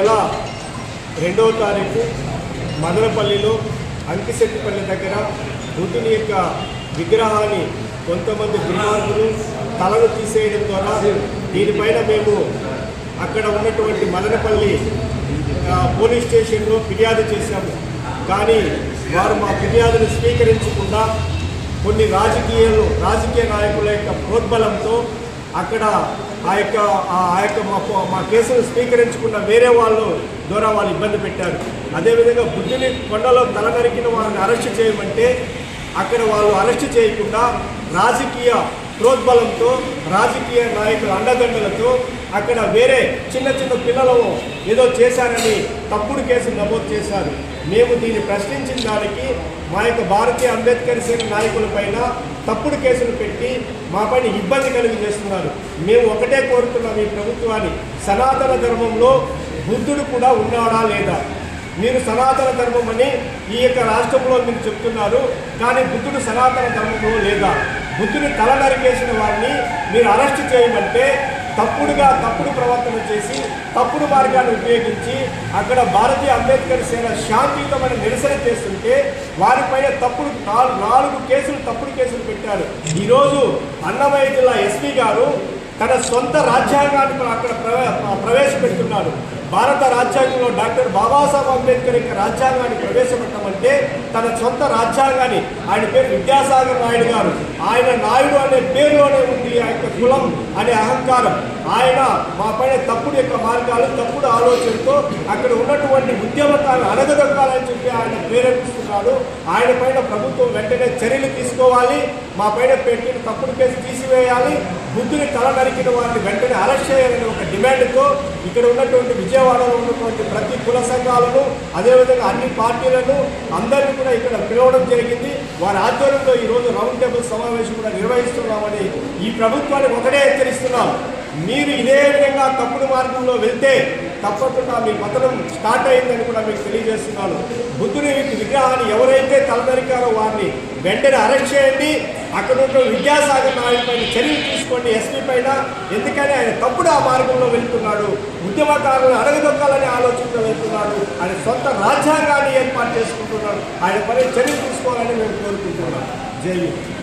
నెల 2వ తారీఖు మదనపల్లిలో అంకిశెట్టిపల్లి దగ్గర బుద్ధుని యొక్క విగ్రహాన్ని కొంతమంది దుర్మార్గులు తలను తీసేయడం ద్వారా దీనిపైన మేము అక్కడ ఉన్నటువంటి మదనపల్లి పోలీస్ స్టేషన్లో ఫిర్యాదు చేశాము. కానీ వారు మా ఫిర్యాదును స్వీకరించకుండా కొన్ని రాజకీయ నాయకుల యొక్క ప్రోద్బలంతో అక్కడ ఆ యొక్క మా కేసును స్వీకరించుకున్న వేరే వాళ్ళు ద్వారా వాళ్ళు ఇబ్బంది పెట్టారు. అదేవిధంగా బుద్ధుని కొండలో తల నరికిన వారిని అరెస్ట్ చేయమంటే అక్కడ వాళ్ళు అరెస్ట్ చేయకుండా రాజకీయ ప్రోద్బలంతో రాజకీయ నాయకుల అండదండలతో అక్కడ వేరే చిన్న పిల్లలు ఏదో చేశారని తప్పుడు కేసులు నమోదు చేశారు. మేము దీన్ని ప్రశ్నించిన దానికి మా యొక్క భారతీయ అంబేద్కర్ సేన నాయకులపైన తప్పుడు కేసులు పెట్టి మా పైన ఇబ్బంది కలిగి చేస్తున్నారు. మేము ఒకటే కోరుతున్నాం ఈ ప్రభుత్వాన్ని, సనాతన ధర్మంలో బుద్ధుడు కూడా ఉన్నాడా లేదా? మీరు సనాతన ధర్మం అని ఈ యొక్క రాష్ట్రంలో మీరు చెప్తున్నారు, కానీ బుద్ధుడు సనాతన ధర్మంలో లేదా? బుద్ధుని తల నరికేసిన వారిని మీరు అరెస్ట్ చేయమంటే తప్పుడు ప్రవర్తన చేసి తప్పుడు మార్గాన్ని ఉపయోగించి అక్కడ భారతీయ అంబేద్కర్ సేన శాంతియుతమైన నిరసన చేస్తుంటే వారిపైన తప్పుడు కేసులు పెట్టారు. ఈరోజు అన్నమయ్య జిల్లా ఎస్పీ గారు తన సొంత రాజ్యాంగాన్ని అక్కడ ప్రవేశపెడుతున్నారు. భారత రాజ్యాంగంలో డాక్టర్ బాబాసాహెబ్ అంబేద్కర్ యొక్క రాజ్యాంగాన్ని ప్రవేశపెట్టమంటే తన సొంత రాజ్యాంగాన్ని, ఆయన పేరు విద్యాసాగర్ నాయుడు గారు, ఆయన నాయుడు అనే పేరులోనే ఉంది ఆ యొక్క కులం అనే అహంకారం. ఆయన మా పైన తప్పుడు యొక్క మార్గాలు తప్పుడు ఆలోచనతో అక్కడ ఉన్నటువంటి ఉద్యమకాలను అణగదొక్కాలని చెప్పి ఆయన ప్రేరేపిస్తున్నాడు. ఆయన పైన ప్రభుత్వం వెంటనే చర్యలు తీసుకోవాలి, మా పైన పెట్టిన తప్పుడు కేసు తీసివేయాలి, బుద్ధుని తల నరికిన వారిని వెంటనే అరెస్ట్ చేయాలనే ఒక డిమాండ్తో ఇక్కడ ఉన్నటువంటి విజయవాడలో ఉన్నటువంటి ప్రతి కుల సంఘాలను అదేవిధంగా అన్ని పార్టీలను అందరినీ కూడా ఇక్కడ పిలవడం జరిగింది. వారి ఆధ్వర్యంలో ఈరోజు రౌండ్ టేబుల్ సమావేశం కూడా నిర్వహిస్తున్నామని ఈ ప్రభుత్వానికి ఒకటే హెచ్చరిస్తున్నాం. మీరు ఇదే విధంగా తప్పుడు మార్గంలో వెళ్తే తప్పకుండా మీ పతనం స్టార్ట్ అయిందని కూడా మీకు తెలియజేస్తున్నాను. బుద్ధుని విగ్రహాన్ని ఎవరైతే తలనరికారో వారిని వెంటనే అరెస్ట్ చేయండి. అక్కడ ఉన్న విద్యాసాగర్ నాయుడు పైన చర్యలు తీసుకోండి, ఎస్పీ పైన. ఎందుకని ఆయన తప్పుడు ఆ మార్గంలో వెళ్తున్నాడు, ఉద్యమకారులను అడగదొక్కాలని ఆలోచనతో వెళ్తున్నాడు, ఆయన సొంత రాజ్యాంగాన్ని ఏర్పాటు చేసుకుంటున్నాడు. ఆయన పైన చర్యలు తీసుకోవాలని మేము కోరుకుంటున్నాం. జై హింద్.